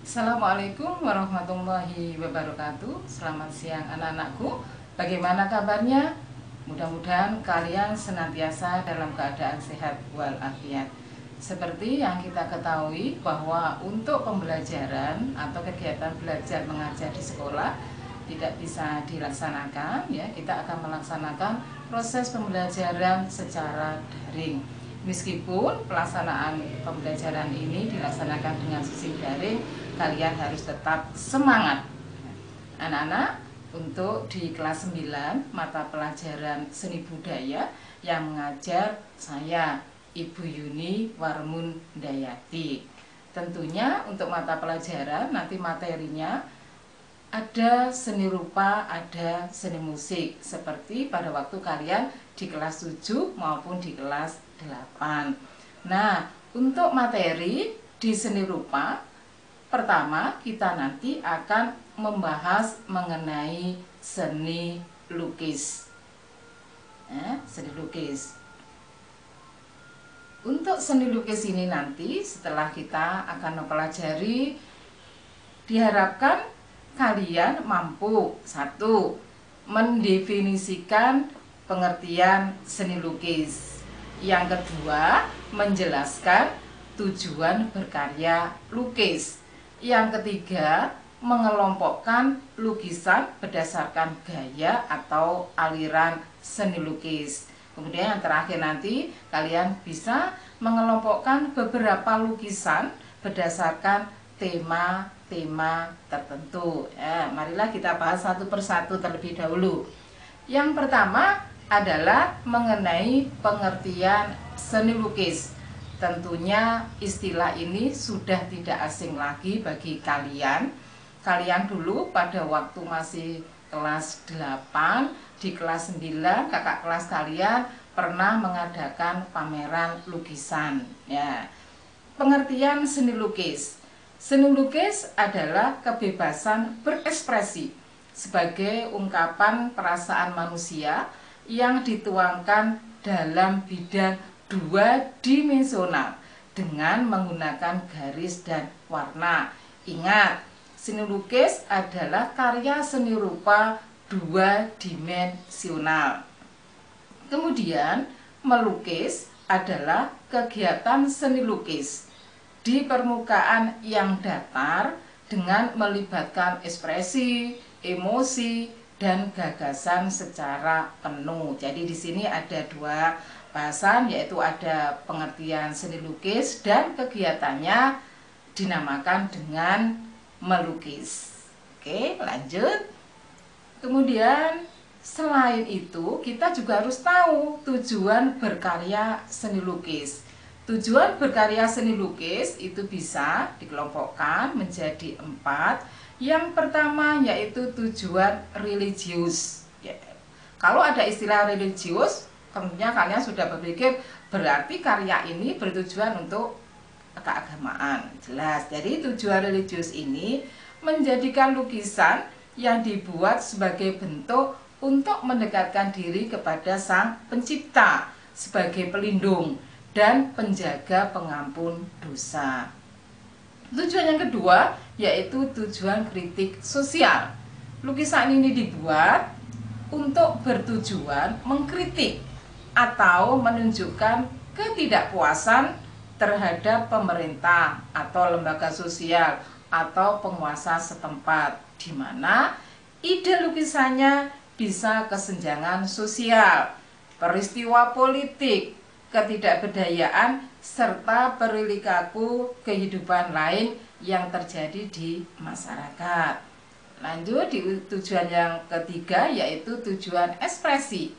Assalamualaikum warahmatullahi wabarakatuh. Selamat siang anak-anakku. Bagaimana kabarnya? Mudah-mudahan kalian senantiasa dalam keadaan sehat walafiat. Seperti yang kita ketahui bahwa untuk pembelajaran atau kegiatan belajar mengajar di sekolah tidak bisa dilaksanakan, ya, kita akan melaksanakan proses pembelajaran secara daring. Meskipun pelaksanaan pembelajaran ini dilaksanakan dengan sistem daring, kalian harus tetap semangat. Anak-anak, untuk di kelas 9 mata pelajaran seni budaya yang mengajar saya, Ibu Yuni Warmun Dayati. Tentunya untuk mata pelajaran nanti materinya ada seni rupa, ada seni musik, seperti pada waktu kalian di kelas 7 maupun di kelas 8. Nah, untuk materi di seni rupa, pertama kita nanti akan membahas mengenai seni lukis. Seni lukis. Untuk seni lukis ini nanti setelah kita akan mempelajari, diharapkan kalian mampu satu, mendefinisikan pengertian seni lukis. Yang kedua, menjelaskan tujuan berkarya lukis. Yang ketiga, mengelompokkan lukisan berdasarkan gaya atau aliran seni lukis. Kemudian yang terakhir nanti kalian bisa mengelompokkan beberapa lukisan berdasarkan tema tertentu. Marilah kita bahas satu persatu terlebih dahulu. Yang pertama adalah mengenai pengertian seni lukis. Tentunya istilah ini sudah tidak asing lagi bagi kalian. Kalian dulu pada waktu masih kelas 8, di kelas 9, kakak kelas kalian pernah mengadakan pameran lukisan. Ya. Pengertian seni lukis. Seni lukis adalah kebebasan berekspresi sebagai ungkapan perasaan manusia yang dituangkan dalam bidang dua dimensional dengan menggunakan garis dan warna. Ingat, seni lukis adalah karya seni rupa dua dimensional. Kemudian, melukis adalah kegiatan seni lukis di permukaan yang datar dengan melibatkan ekspresi, emosi, dan gagasan secara penuh. Jadi di sini ada dua bahasan, yaitu ada pengertian seni lukis dan kegiatannya dinamakan dengan melukis. Oke, lanjut. Kemudian selain itu kita juga harus tahu tujuan berkarya seni lukis. Tujuan berkarya seni lukis itu bisa dikelompokkan menjadi 4. Yang pertama yaitu tujuan religius. Kalau ada istilah religius, tentunya kalian sudah berpikir berarti karya ini bertujuan untuk keagamaan. Jelas. Jadi tujuan religius ini menjadikan lukisan yang dibuat sebagai bentuk untuk mendekatkan diri kepada Sang Pencipta sebagai pelindung dan penjaga pengampun dosa. Tujuan yang kedua yaitu tujuan kritik sosial. Lukisan ini dibuat untuk bertujuan mengkritik atau menunjukkan ketidakpuasan terhadap pemerintah atau lembaga sosial atau penguasa setempat, di mana ide lukisannya bisa kesenjangan sosial, peristiwa politik, ketidakberdayaan, serta perilaku kehidupan lain yang terjadi di masyarakat. Lanjut di tujuan yang ketiga yaitu tujuan ekspresi.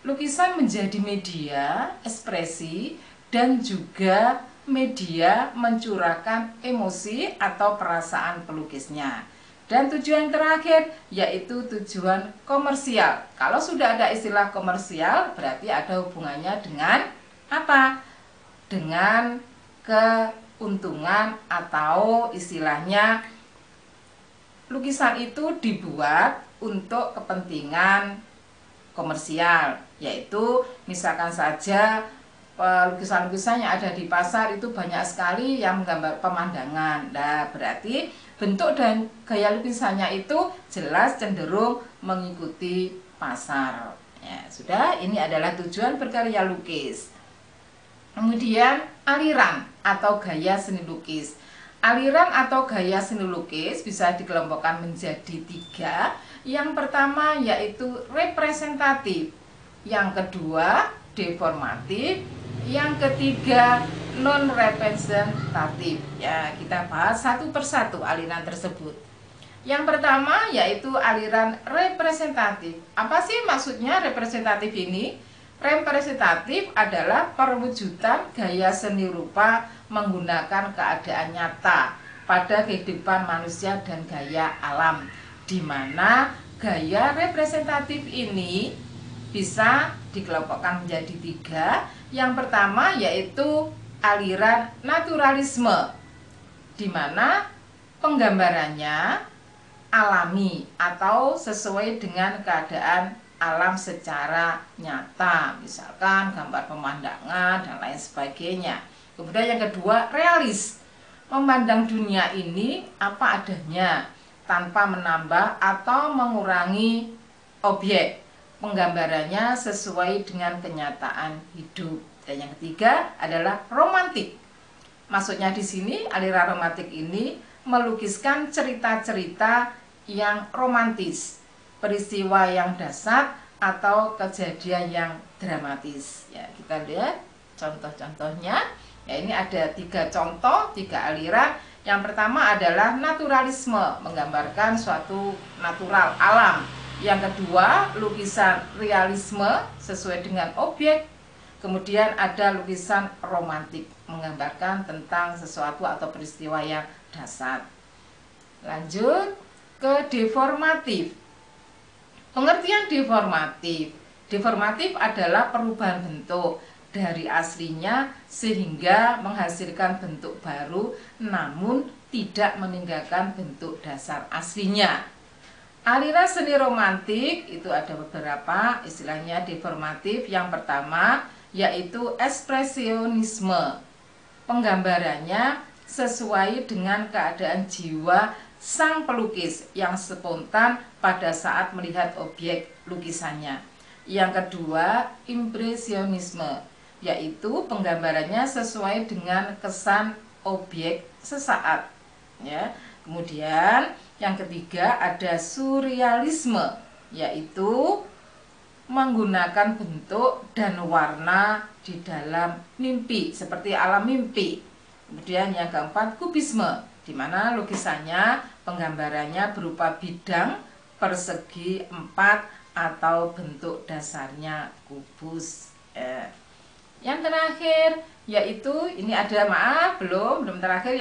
Lukisan menjadi media ekspresi dan juga media mencurahkan emosi atau perasaan pelukisnya. Dan tujuan terakhir yaitu tujuan komersial. Kalau sudah ada istilah komersial berarti ada hubungannya dengan apa? Dengan keuntungan atau istilahnya lukisan itu dibuat untuk kepentingan komersial, yaitu misalkan saja lukisan-lukisan yang ada di pasar itu banyak sekali yang menggambar pemandangan. Nah, berarti bentuk dan gaya lukisannya itu jelas cenderung mengikuti pasar. Ya, sudah, ini adalah tujuan berkarya lukis. Kemudian aliran atau gaya seni lukis. Aliran atau gaya seni lukis bisa dikelompokkan menjadi 3. Yang pertama yaitu representatif, yang kedua deformatif, yang ketiga non representatif. Ya, kita bahas satu persatu aliran tersebut. Yang pertama yaitu aliran representatif. Apa sih maksudnya representatif ini? Representatif adalah perwujudan gaya seni rupa menggunakan keadaan nyata pada kehidupan manusia dan gaya alam, di mana gaya representatif ini bisa dikelompokkan menjadi 3. Yang pertama yaitu aliran naturalisme, di mana penggambarannya alami atau sesuai dengan keadaan alam secara nyata, misalkan gambar pemandangan dan lain sebagainya. Kemudian yang kedua realis, memandang dunia ini apa adanya tanpa menambah atau mengurangi objek, penggambarannya sesuai dengan kenyataan hidup. Dan yang ketiga adalah romantik. Maksudnya di sini aliran romantik ini melukiskan cerita-cerita yang romantis, peristiwa yang dahsyat atau kejadian yang dramatis. Ya, kita lihat contoh-contohnya. Ya, ini ada 3 contoh, 3 aliran. Yang pertama adalah naturalisme, menggambarkan suatu natural alam. Yang kedua, lukisan realisme sesuai dengan objek. Kemudian ada lukisan romantik, menggambarkan tentang sesuatu atau peristiwa yang dahsyat. Lanjut ke deformatif. Pengertian deformatif. Deformatif adalah perubahan bentuk dari aslinya sehingga menghasilkan bentuk baru namun tidak meninggalkan bentuk dasar aslinya. Aliran seni romantik itu ada beberapa istilahnya deformatif. Yang pertama yaitu ekspresionisme. Penggambarannya sesuai dengan keadaan jiwa sang pelukis yang spontan pada saat melihat objek lukisannya. Yang kedua, impresionisme, yaitu penggambarannya sesuai dengan kesan objek sesaat. Ya. Kemudian yang ketiga ada surrealisme, yaitu menggunakan bentuk dan warna di dalam mimpi, seperti alam mimpi. Kemudian yang keempat, kubisme, di mana lukisannya, penggambarannya berupa bidang persegi 4 atau bentuk dasarnya kubus. Yang terakhir yaitu ini ada belum terakhir.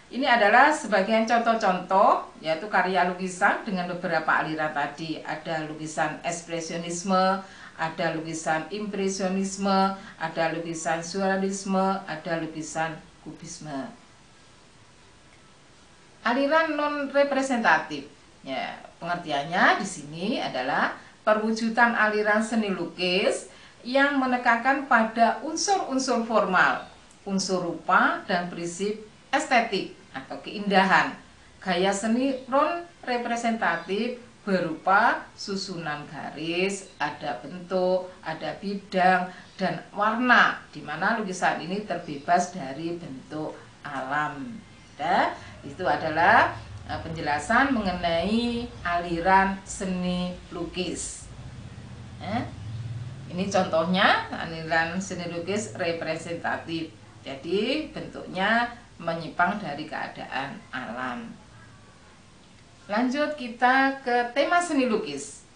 Ini adalah sebagian contoh-contoh yaitu karya lukisan dengan beberapa aliran tadi. Ada lukisan ekspresionisme, ada lukisan impresionisme, ada lukisan surrealisme, ada lukisan kubisme. Aliran non representatif. Ya, pengertiannya di sini adalah perwujudan aliran seni lukis yang menekankan pada unsur-unsur formal, unsur rupa dan prinsip estetik atau keindahan. Gaya seni non representatif berupa susunan garis, ada bentuk, ada bidang dan warna, di mana lukisan ini terbebas dari bentuk alam. Itu adalah penjelasan mengenai aliran seni lukis. Ini contohnya aliran seni lukis representatif. Jadi bentuknya menyimpang dari keadaan alam. Lanjut kita ke tema seni lukis.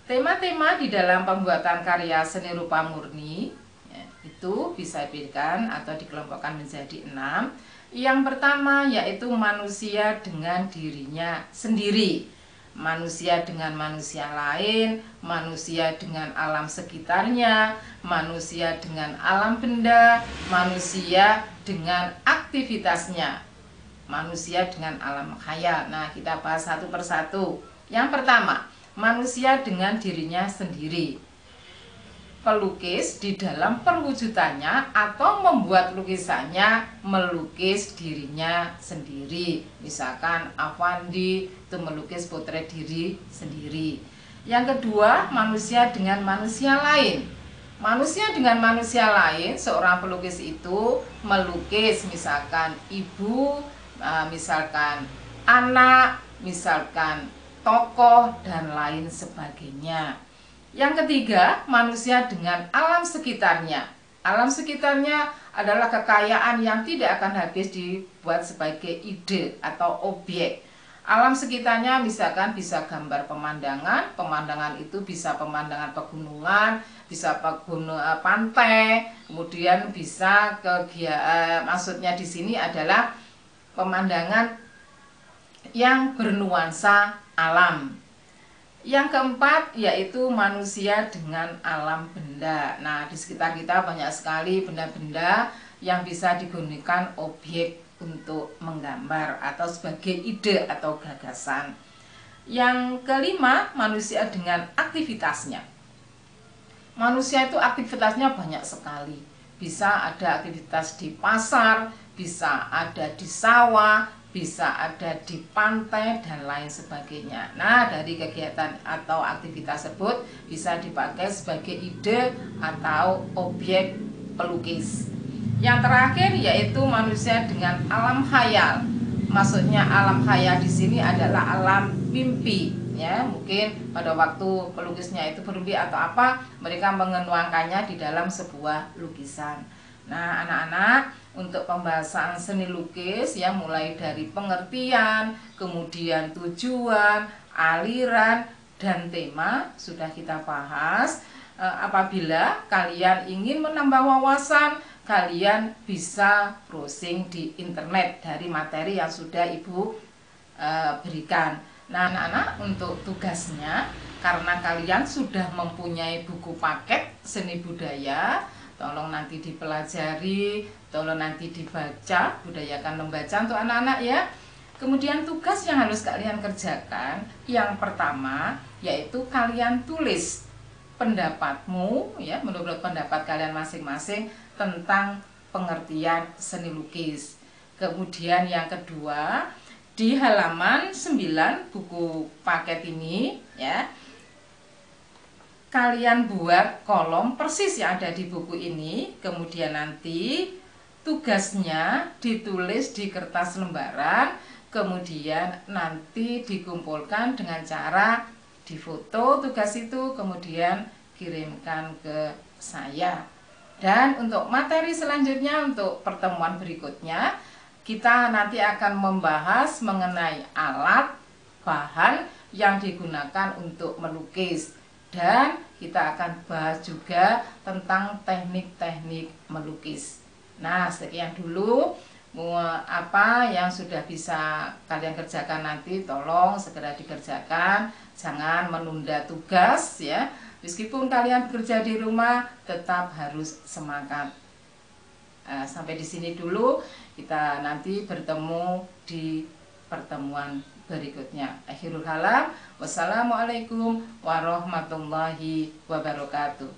Tema-tema di dalam pembuatan karya seni rupa murni itu bisa dibedakan atau dikelompokkan menjadi 6. Yang pertama yaitu manusia dengan dirinya sendiri, manusia dengan manusia lain, manusia dengan alam sekitarnya, manusia dengan alam benda, manusia dengan aktivitasnya, manusia dengan alam khayal. Nah, kita bahas satu persatu. Yang pertama, manusia dengan dirinya sendiri. pelukis di dalam perwujudannya atau membuat lukisannya melukis dirinya sendiri. Misalkan Afandi itu melukis potret diri sendiri. Yang kedua, manusia dengan manusia lain. Manusia dengan manusia lain, seorang pelukis itu melukis misalkan ibu, misalkan anak, misalkan tokoh, dan lain sebagainya. Yang ketiga, manusia dengan alam sekitarnya. Alam sekitarnya adalah kekayaan yang tidak akan habis dibuat sebagai ide atau objek. Alam sekitarnya misalkan bisa gambar pemandangan, pemandangan itu bisa pemandangan pegunungan, bisa pantai, kemudian bisa maksudnya di sini adalah pemandangan yang bernuansa alam. Yang keempat yaitu manusia dengan alam benda. Nah, di sekitar kita banyak sekali benda-benda yang bisa digunakan objek untuk menggambar atau sebagai ide atau gagasan. Yang kelima, manusia dengan aktivitasnya. Manusia itu aktivitasnya banyak sekali. Bisa ada aktivitas di pasar, bisa ada di sawah, bisa ada di pantai, dan lain sebagainya. Nah, dari kegiatan atau aktivitas tersebut bisa dipakai sebagai ide atau objek pelukis. Yang terakhir yaitu manusia dengan alam khayal. Maksudnya alam khayal di sini adalah alam mimpi. Ya, mungkin pada waktu pelukisnya itu bermimpi atau apa, mereka menuangkannya di dalam sebuah lukisan. Nah, anak-anak, untuk pembahasan seni lukis yang mulai dari pengertian, kemudian tujuan, aliran, dan tema sudah kita bahas. Apabila kalian ingin menambah wawasan, kalian bisa browsing di internet dari materi yang sudah Ibu berikan. Nah, anak-anak, untuk tugasnya, karena kalian sudah mempunyai buku paket seni budaya, tolong nanti dipelajari, tolong nanti dibaca, budayakan membaca untuk anak-anak ya. Kemudian tugas yang harus kalian kerjakan, yang pertama yaitu kalian tulis pendapatmu ya, menurut pendapat kalian masing-masing tentang pengertian seni lukis. Kemudian yang kedua, di halaman 9 buku paket ini ya, kalian buat kolom persis yang ada di buku ini. Kemudian nanti tugasnya ditulis di kertas lembaran, kemudian nanti dikumpulkan dengan cara difoto tugas itu, kemudian kirimkan ke saya. Dan untuk materi selanjutnya, untuk pertemuan berikutnya, kita nanti akan membahas mengenai alat, bahan yang digunakan untuk melukis. Dan kita akan bahas juga tentang teknik-teknik melukis. Nah, sekian dulu apa yang sudah bisa kalian kerjakan nanti, tolong segera dikerjakan, jangan menunda tugas ya. Meskipun kalian bekerja di rumah, tetap harus semangat. Sampai di sini dulu, kita nanti bertemu di pertemuan berikutnya. Akhirul kalam, wassalamualaikum warahmatullahi wabarakatuh.